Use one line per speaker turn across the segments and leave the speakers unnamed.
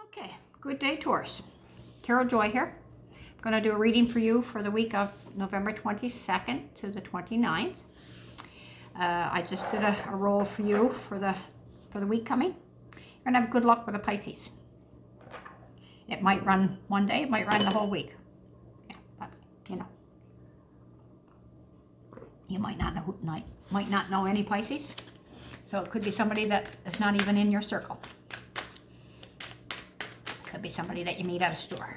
Okay, good day, Taurus. Tarot Joy here. I'm going to do a reading for you for the week of November 22nd to the 29th. I just did a roll for you for the week coming. You're going to have good luck with the Pisces. It might run one day, it might run the whole week. Yeah, but you might not know any Pisces. So it could be somebody that is not even in your circle. Could be somebody that you meet at a store.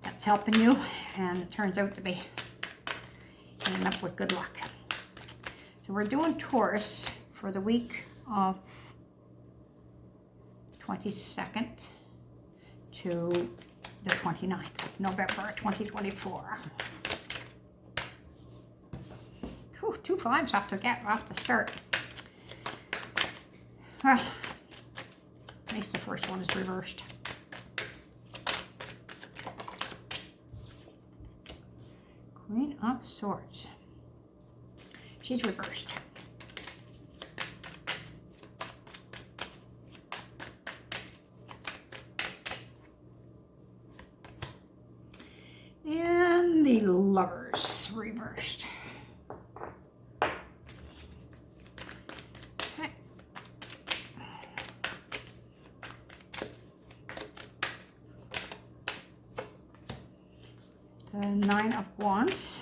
That's helping you, and it turns out to be ending up with good luck. So we're doing Taurus for the week of 22nd to the 29th of November 2024. Whew, 2 5s off to start. Well, at least the first one is reversed. Queen of Swords. She's reversed. And the Lovers reversed. Okay. The Nine of Wands.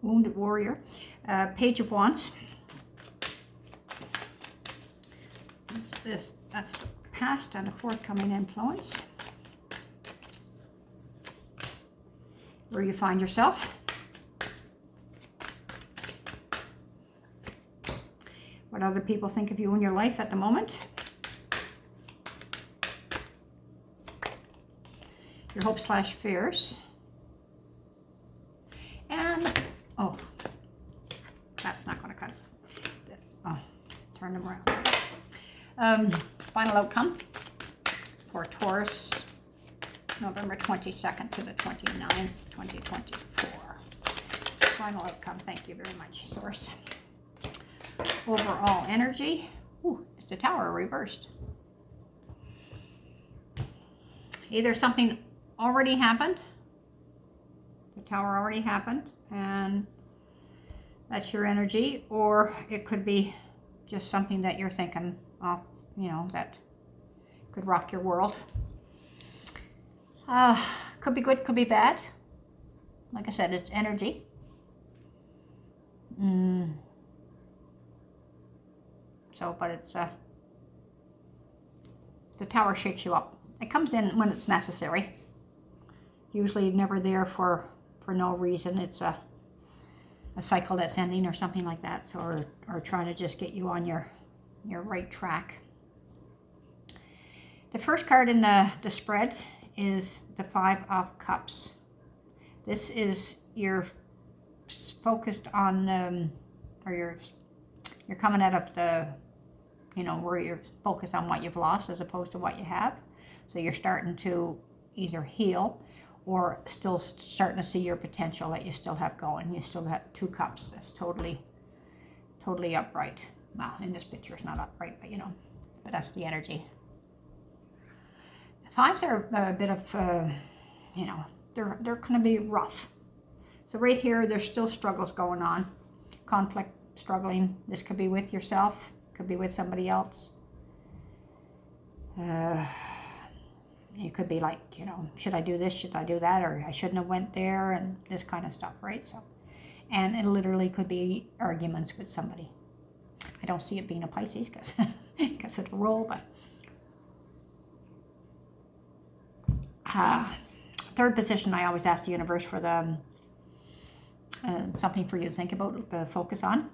Wounded Warrior. Page of Wands. That's the past and the forthcoming influence. Where you find yourself. What other people think of you in your life at the moment. Your hopes/fears. And, oh, that's not going to cut it. Oh, turn them around. Final outcome for Taurus, November 22nd to the 29th, 2024. Final outcome. Thank you very much, Source. Overall energy. Ooh, it's the Tower reversed. Either something already happened. The Tower already happened, and that's your energy, or it could be just something that you're thinking, oh, that could rock your world. Could be good, could be bad. Like I said, it's energy. So, but it's the Tower shakes you up. It comes in when it's necessary. Usually never there for no reason. It's a cycle that's ending or something like that. So, or trying to just get you on your right track. The first card in the spread is the Five of Cups. This is you're focused on, or you're coming out of the, where you're focused on what you've lost as opposed to what you have. So you're starting to either heal or still starting to see your potential that you still have going. You still have 2 cups. That's totally upright. Well, in this picture it's not upright, but but that's the energy. Fives are a bit of, they're going to be rough. So right here, there's still struggles going on. Conflict, struggling. This could be with yourself. Could be with somebody else. It could be like, should I do this? Should I do that? Or I shouldn't have went there, and this kind of stuff, right? So, and it literally could be arguments with somebody. I don't see it being a Pisces because it'll roll, but third position, I always ask the universe for the something for you to think about, to focus on.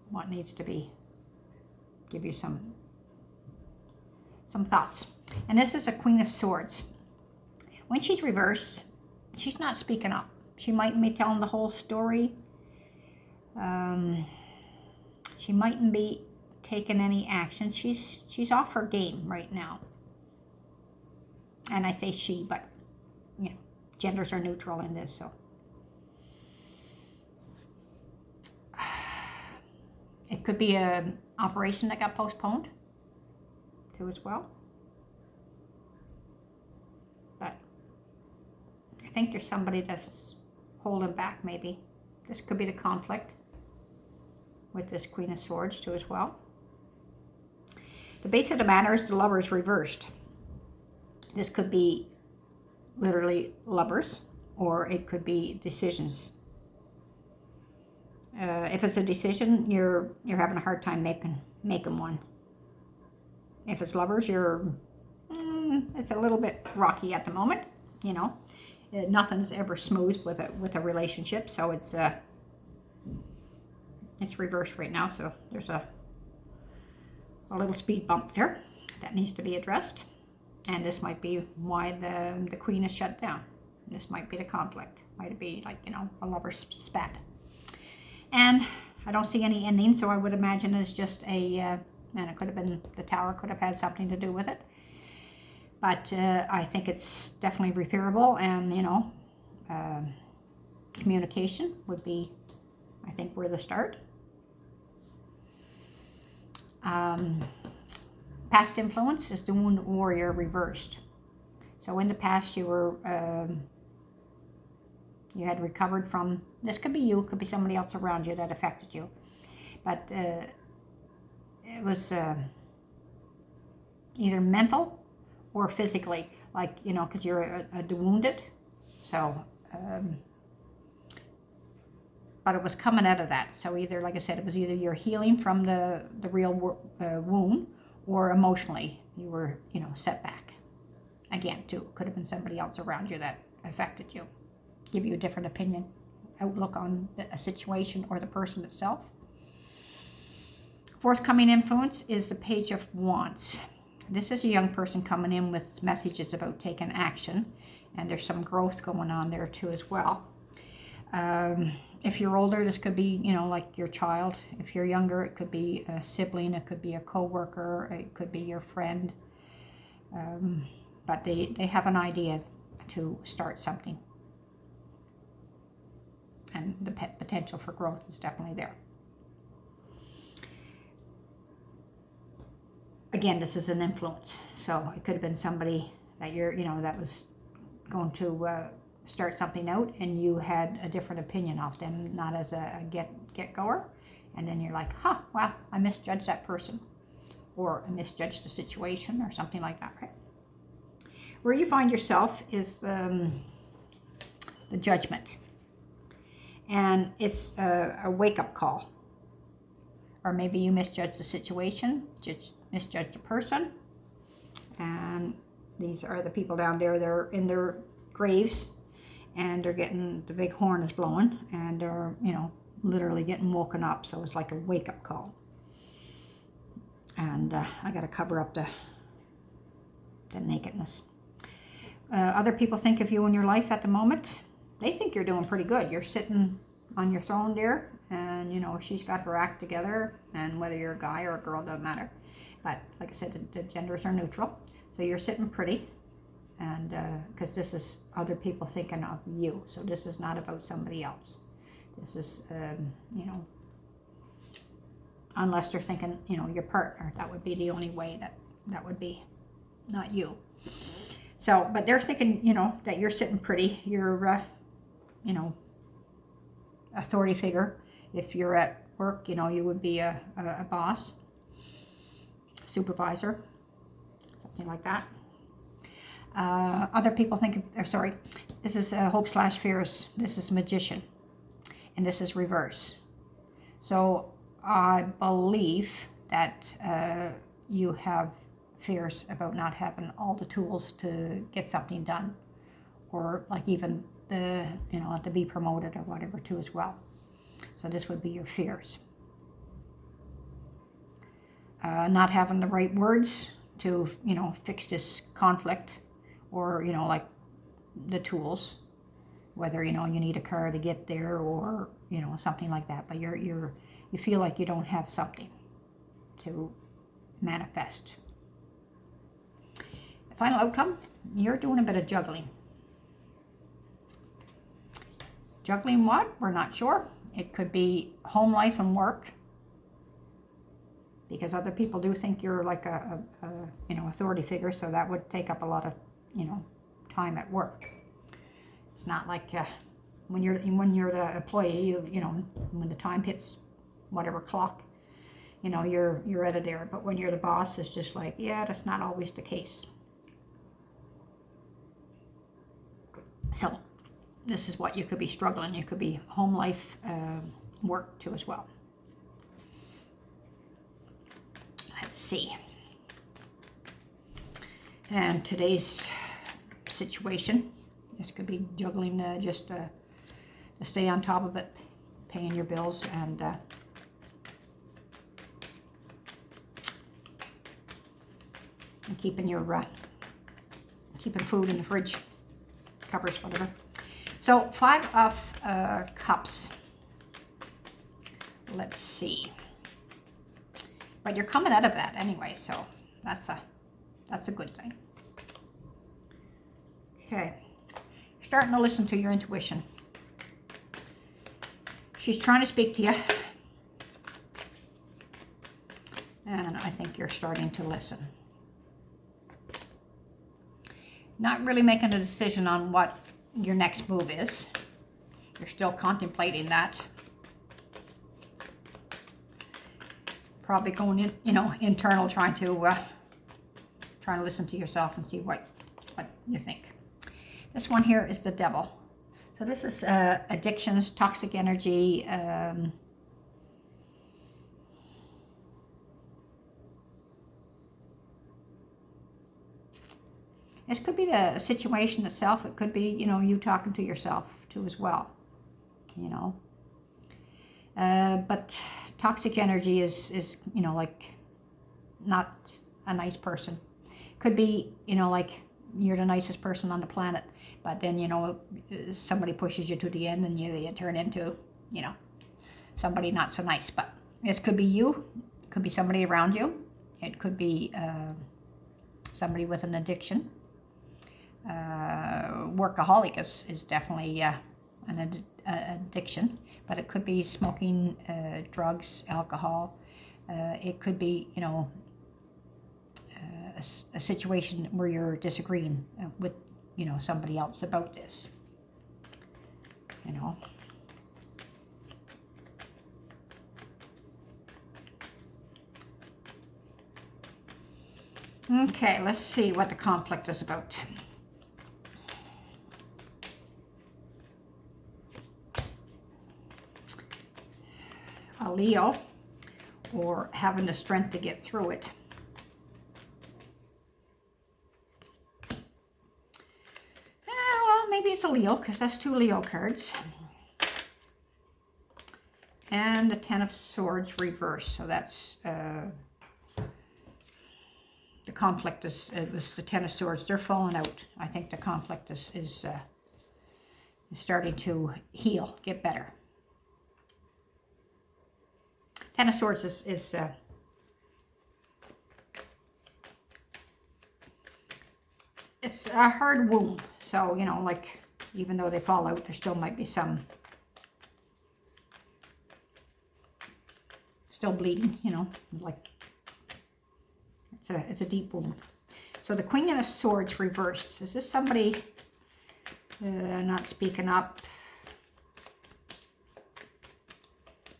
What needs to be, give you some thoughts. And this is a Queen of Swords. When she's reversed, she's not speaking up. She mightn't be telling the whole story. She mightn't be taking any action. She's off her game right now. And I say she, but genders are neutral in this, so could be an operation that got postponed too as well. But I think there's somebody that's holding back maybe. This could be the conflict with this Queen of Swords too as well. The base of the matter is the Lovers reversed. This could be literally lovers, or it could be decisions. If it's a decision, you're having a hard time making one. If it's lovers, it's a little bit rocky at the moment. You know, nothing's ever smooth with a relationship, so it's reversed right now. So there's a little speed bump there that needs to be addressed. And this might be why the Queen is shut down. This might be the conflict. Might be like, you know, a lover's spat. And I don't see any ending, so I would imagine it's just and it could have been, the Tower could have had something to do with it. But I think it's definitely repairable, and, you know, communication would be, I think, where the start. Past influence is the Wounded Warrior reversed. So in the past you were, you had recovered from, this could be you, could be somebody else around you that affected you. But it was either mental or physically, like, you know, because you're a wounded. So, but it was coming out of that. So either, like I said, it was either you're healing from the real wound, or emotionally you were, you know, set back. Again, too, could have been somebody else around you that affected you, give you a different opinion, outlook on a situation or the person itself. Forthcoming influence is the Page of Wands. This is a young person coming in with messages about taking action, and there's some growth going on there too as well. If you're older, this could be, you know, like your child. If you're younger, it could be a sibling, it could be a co-worker, it could be your friend. But they have an idea to start something. And the potential for growth is definitely there. Again, this is an influence. So it could have been somebody that you're, you know, that was going to start something out, and you had a different opinion of them, not as a get-goer. And then you're like, wow, I misjudged that person, or I misjudged the situation, or something like that, right? Where you find yourself is the Judgment. And it's a wake-up call. Or maybe you misjudged the situation, misjudged the person. And these are the people down there, they're in their graves, and they're getting, the big horn is blowing, and they're, you know, literally getting woken up. So it's like a wake-up call. And I got to cover up the nakedness. Other people think of you in your life at the moment. They think you're doing pretty good. You're sitting on your throne there, and, you know, she's got her act together, and whether you're a guy or a girl, doesn't matter. But like I said, the genders are neutral. So you're sitting pretty, and because this is other people thinking of you. So this is not about somebody else. This is, you know, unless they're thinking, you know, your partner. That would be the only way that would be, not you. So, but they're thinking, you know, that you're sitting pretty. You're, you know, authority figure. If you're at work, you know, you would be a boss, supervisor, something like that. Other people think, this is Hope/Fears. This is Magician, and this is reverse. So I believe that you have fears about not having all the tools to get something done, or like even you know, to be promoted or whatever too as well. So this would be your fears. Not having the right words to, you know, fix this conflict, or, you know, like the tools, whether, you know, you need a car to get there, or, you know, something like that. But you feel like you don't have something to manifest. The final outcome, you're doing a bit of juggling. Juggling what? We're not sure. It could be home life and work. because other people do think you're like a you know, authority figure, so that would take up a lot of, you know, time at work. It's not like when you're the employee, you know, when the time hits whatever clock, you know, you're out of there. But when you're the boss, it's just like, yeah, that's not always the case. So this is what you could be struggling. You could be home life, work too as well. Let's see. And today's situation, this could be juggling just to stay on top of it, paying your bills, and keeping your keeping food in the fridge, cupboards, whatever. So 5 of Cups. Let's see. But you're coming out of that anyway, so that's a good thing. Okay, you're starting to listen to your intuition. She's trying to speak to you, and I think you're starting to listen. Not really making a decision on what your next move is. You're still contemplating that. Probably going in, you know, internal, trying to listen to yourself and see what you think. This one here is the Devil. So this is addictions, toxic energy. This could be the situation itself. It could be, you know, you talking to yourself too as well, you know. But toxic energy is, you know, like not a nice person. Could be, you know, like you're the nicest person on the planet, but then, you know, somebody pushes you to the end and you turn into, you know, somebody not so nice. But this could be you. It could be somebody around you. It could be somebody with an addiction. Workaholic is definitely an addiction, but it could be smoking, drugs, alcohol. It could be, you know, a situation where you're disagreeing with, you know, somebody else about this, you know. Okay, let's see what the conflict is about. A Leo, or having the strength to get through it. Well, maybe it's a Leo, because that's 2 Leo cards. And the 10 of Swords reversed, so that's the conflict is the 10 of Swords. They're falling out. I think the conflict is starting to heal, get better. 10 of Swords is it's a hard wound. So, you know, like, even though they fall out, there still might be some still bleeding, you know, like it's a deep wound. So the Queen of Swords reversed. Is this somebody not speaking up,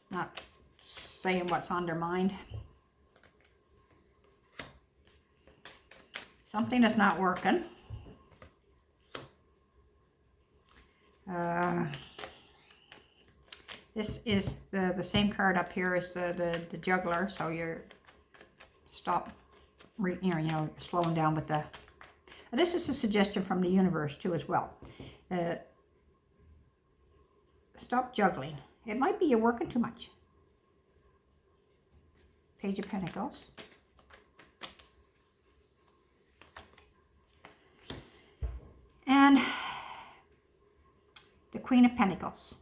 not saying what's on their mind? Something is not working. This is the same card up here as the Juggler, so you're you know, slowing down with the. This is a suggestion from the universe too as well. Stop juggling. It might be you're working too much. Page of Pentacles. And the Queen of Pentacles.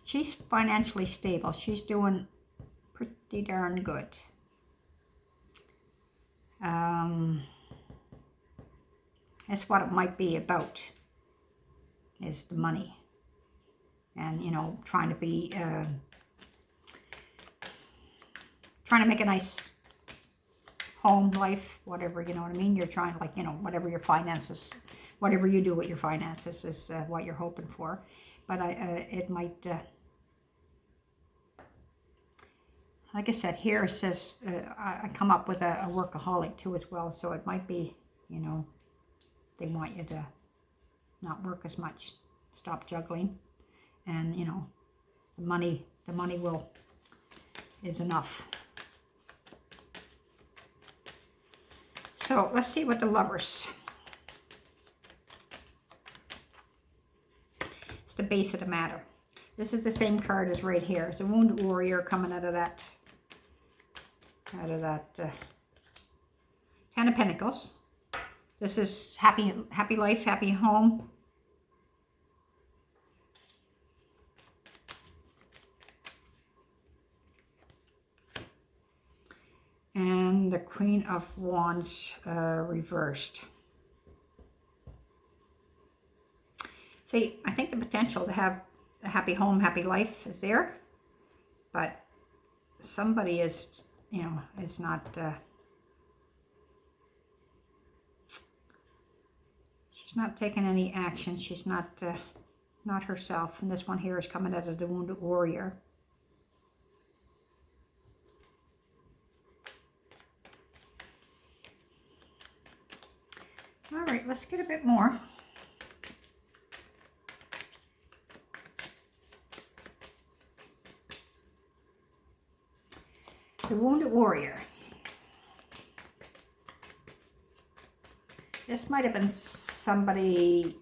She's financially stable. She's doing pretty darn good. That's what it might be about, is the money. And, you know, trying to be trying to make a nice home life, whatever, you know what I mean? You're trying, like, you know, whatever your finances, whatever you do with your finances is what you're hoping for. But it might, like I said, here it says, I come up with a workaholic too as well. So it might be, you know, they want you to not work as much, stop juggling, and, you know, the money is enough. So let's see what the Lovers. It's the base of the matter. This is the same card as right here. It's a Wounded Warrior coming out of that Ten of Pentacles. This is happy life, happy home. And the Queen of Wands reversed. See, I think the potential to have a happy home, happy life is there. But somebody is, you know, is not... she's not taking any action. She's not herself. And this one here is coming out of the Wounded Warrior. All right, let's get a bit more. The Wounded Warrior. This might have been somebody...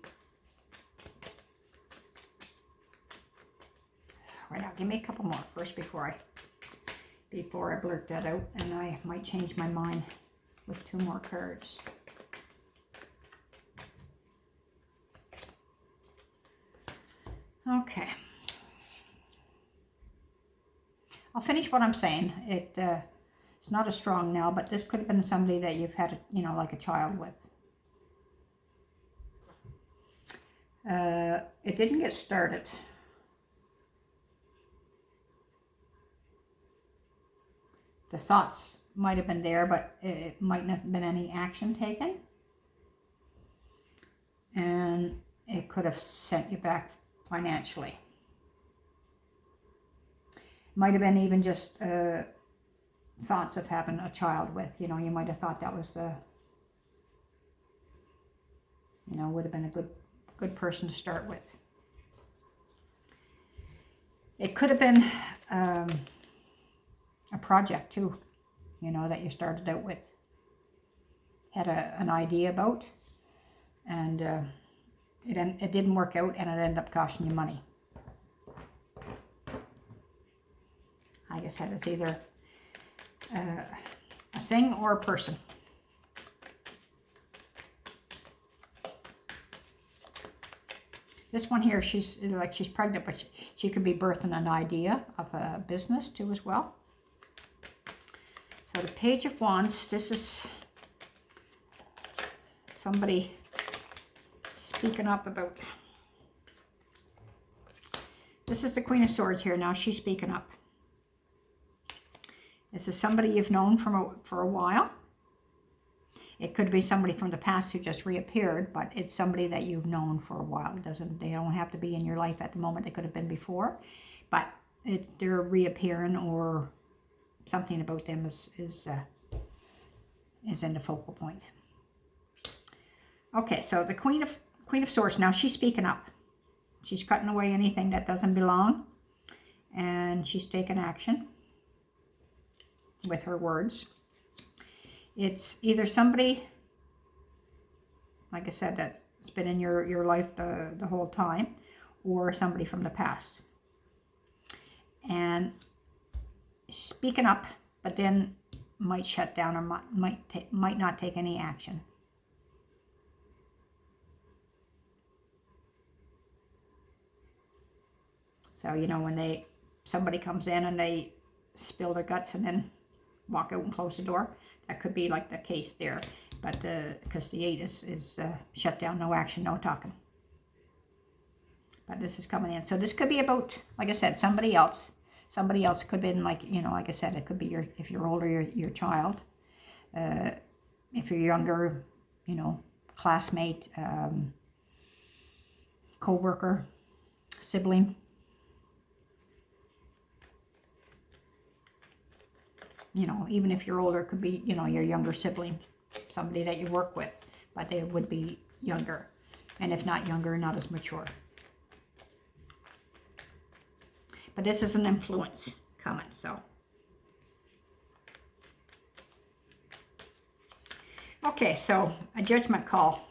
Right now, give me a couple more first before I blurt that out, and I might change my mind with 2 more cards. Okay. I'll finish what I'm saying. It's not as strong now, but this could have been somebody that you've had, you know, like a child with. It didn't get started. The thoughts might have been there, but it might not have been any action taken. And it could have sent you back financially. Might have been even just thoughts of having a child with, you know, you might have thought that was the, you know, would have been a good person to start with. It could have been a project too, you know, that you started out with, had an idea about, and it didn't work out, and it ended up costing you money. I guess that is either a thing or a person. This one here, she's pregnant, but she could be birthing an idea of a business too as well. So the Page of Wands, this is somebody speaking up about... This is the Queen of Swords here now. She's speaking up. This is somebody you've known for a while. It could be somebody from the past who just reappeared, but it's somebody that you've known for a while. They don't have to be in your life at the moment. They could have been before, but they're reappearing, or something about them is in the focal point. Okay, so the Queen of Swords now, she's speaking up. She's cutting away anything that doesn't belong, and she's taking action with her words. It's either somebody, like I said, that's been in your life the whole time, or somebody from the past. And speaking up, but then might shut down, or might not take any action. So, you know, when somebody comes in and they spill their guts and then walk out and close the door, that could be like the case there. But because the 8 is shut down, no action, no talking. But this is coming in. So this could be about, like I said, somebody else, somebody else. It could have been like, you know, like I said, it could be your, if you're older, your child. If you're younger, you know, classmate, co-worker, sibling. You know, even if you're older, it could be, you know, your younger sibling, somebody that you work with, but they would be younger. And if not younger, not as mature. But this is an influence coming, so. Okay, so a judgment call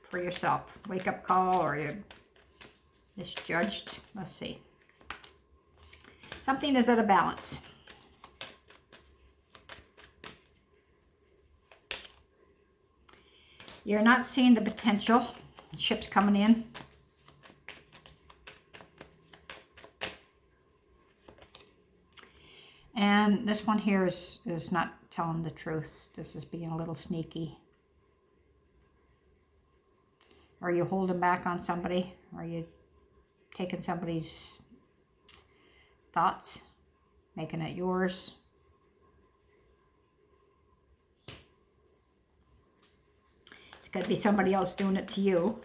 for yourself. Wake up call, or you're misjudged. Let's see. Something is out of balance. You're not seeing the potential. The ship's coming in. And this one here is not telling the truth. This is being a little sneaky. Are you holding back on somebody? Are you taking somebody's thoughts, making it yours? It could be somebody else doing it to you.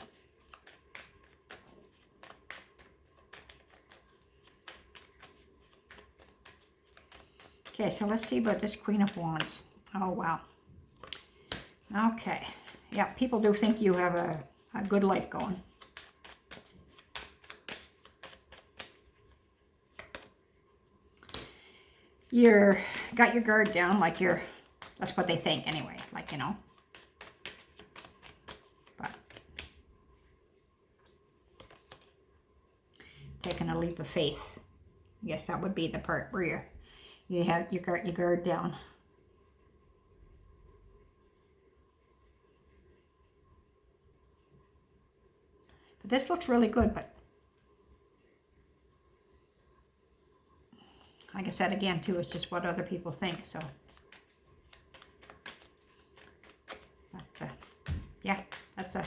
Okay, so let's see about this Queen of Wands. Oh, wow. Okay. Yeah, people do think you have a good life going. You're got your guard down, like you're, that's what they think anyway, like, you know. But taking a leap of faith. I guess that would be the part where you have your guard down. But this looks really good, but like I said again too, it's just what other people think, so. But, yeah, that's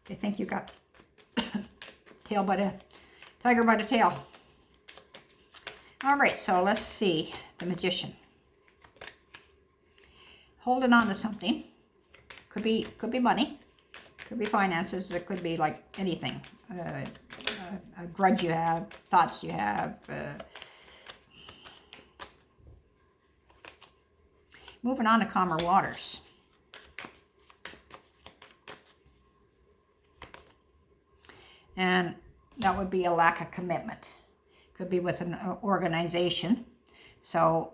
they think you got tail by the, tiger by the tail. All right, so let's see, the Magician. Holding on to something. Could be money. Could be finances. It could be like anything. A grudge you have, thoughts you have. Moving on to calmer waters. And that would be a lack of commitment. Could be with an organization. So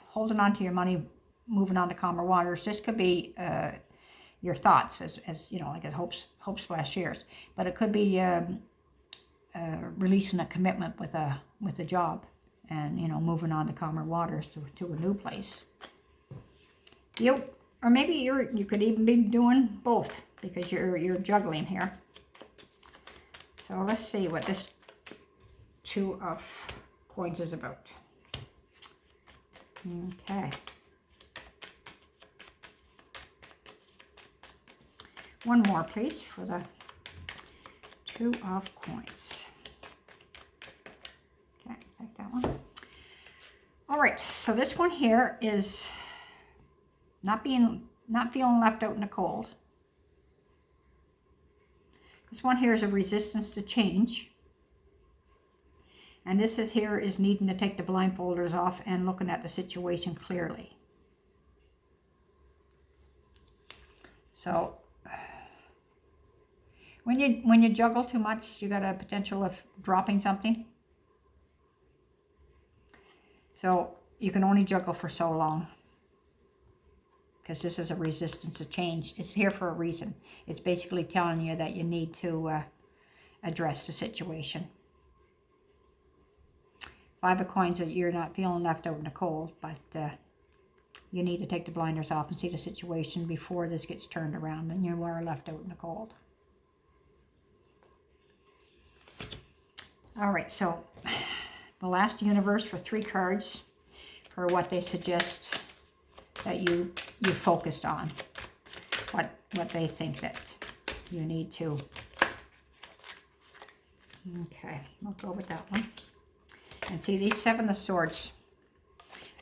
holding on to your money, moving on to calmer waters. This could be your thoughts, as you know, like it hopes slash fears. But it could be releasing a commitment with a job, and you know, moving on to calmer waters to a new place. Or maybe you could even be doing both, because you're juggling here. So let's see what this Two of Coins is about. Okay. One more, please, for the Two of Coins. Okay, take that one. All right, so this one here is not feeling left out in the cold. This one here is a resistance to change. And this is here is needing to take the blindfolders off and looking at the situation clearly. So when you juggle too much, you got a potential of dropping something. So you can only juggle for so long, because this is a resistance to change. It's here for a reason. It's basically telling you that you need to address the situation. Five of Coins, that you're not feeling left out in the cold, but you need to take the blinders off and see the situation before this gets turned around and you are left out in the cold. All right, so we'll ask the universe for 3 cards for what they suggest that you focused on, what they think that you need to. Okay, we'll go with that one. And see, these 7 of Swords.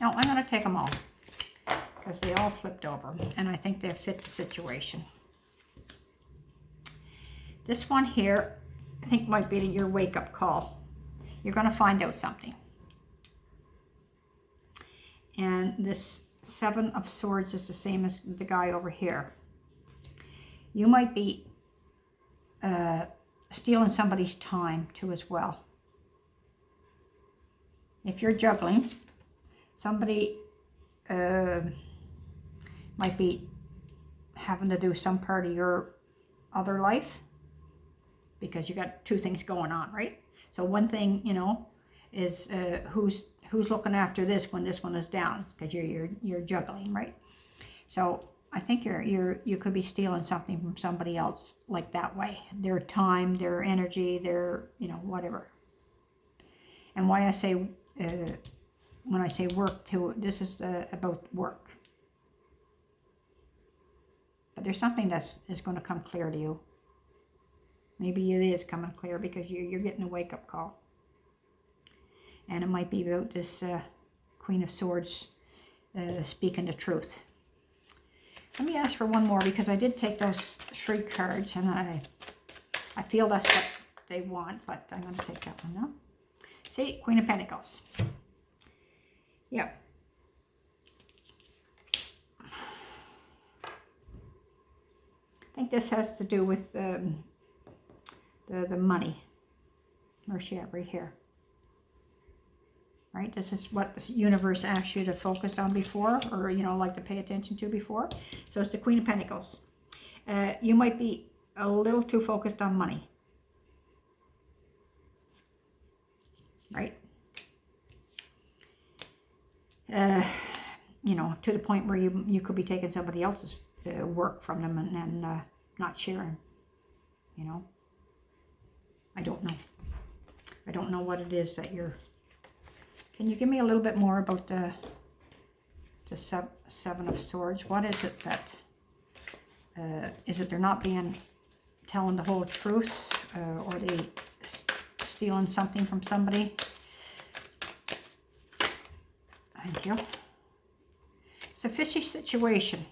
Now, I'm going to take them all because they all flipped over, and I think they fit the situation. This one here, I think might be your wake-up call. You're going to find out something. And this 7 of Swords is the same as the guy over here. You might be stealing somebody's time too as well. If you're juggling, somebody might be having to do some part of your other life because you got 2 things going on, right? So one thing, you know, is who's looking after this when this one is down, because you're juggling, right? So I think you could be stealing something from somebody else like that way. Their time, their energy, their, you know, whatever. And why I say when I say work too, this is about work. But there's something that is going to come clear to you. Maybe it is coming clear because you're getting a wake-up call. And it might be about this Queen of Swords speaking the truth. Let me ask for one more because I did take those 3 cards and I feel that's what they want, but I'm going to take that one now. See, Queen of Pentacles. Yeah. I think this has to do with the money. Where's she at? Right here. Right? This is what the universe asked you to focus on before, or, you know, like to pay attention to before. So it's the Queen of Pentacles. You might be a little too focused on money. Right? You know, to the point where you could be taking somebody else's work from them and not sharing. You know? I don't know. I don't know what it is that you're... Can you give me a little bit more about the 7 of Swords? What is it that... is it they're not telling the whole truth? Or they stealing something from somebody? Thank you. It's a fishy situation.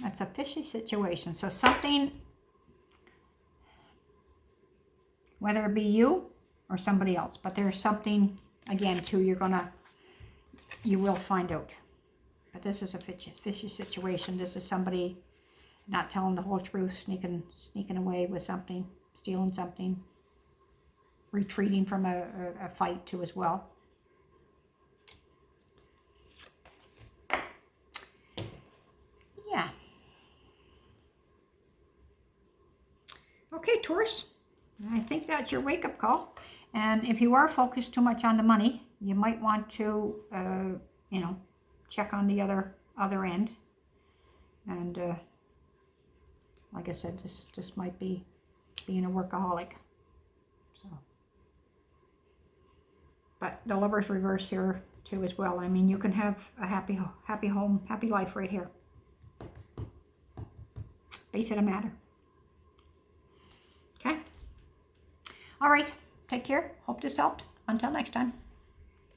That's a fishy situation. So something, whether it be you or somebody else, but there's something, again, too, you will find out. But this is a fishy situation. This is somebody not telling the whole truth, sneaking away with something, stealing something, retreating from a fight too as well. Yeah. Okay, Taurus. I think that's your wake-up call. And if you are focused too much on the money, you might want to, you know, check on the other end. And like I said, this might be being a workaholic. So, but the Lover's reverse here too as well. I mean, you can have a happy home, happy life right here. Base of the matter. Okay. All right. Take care. Hope this helped. Until next time.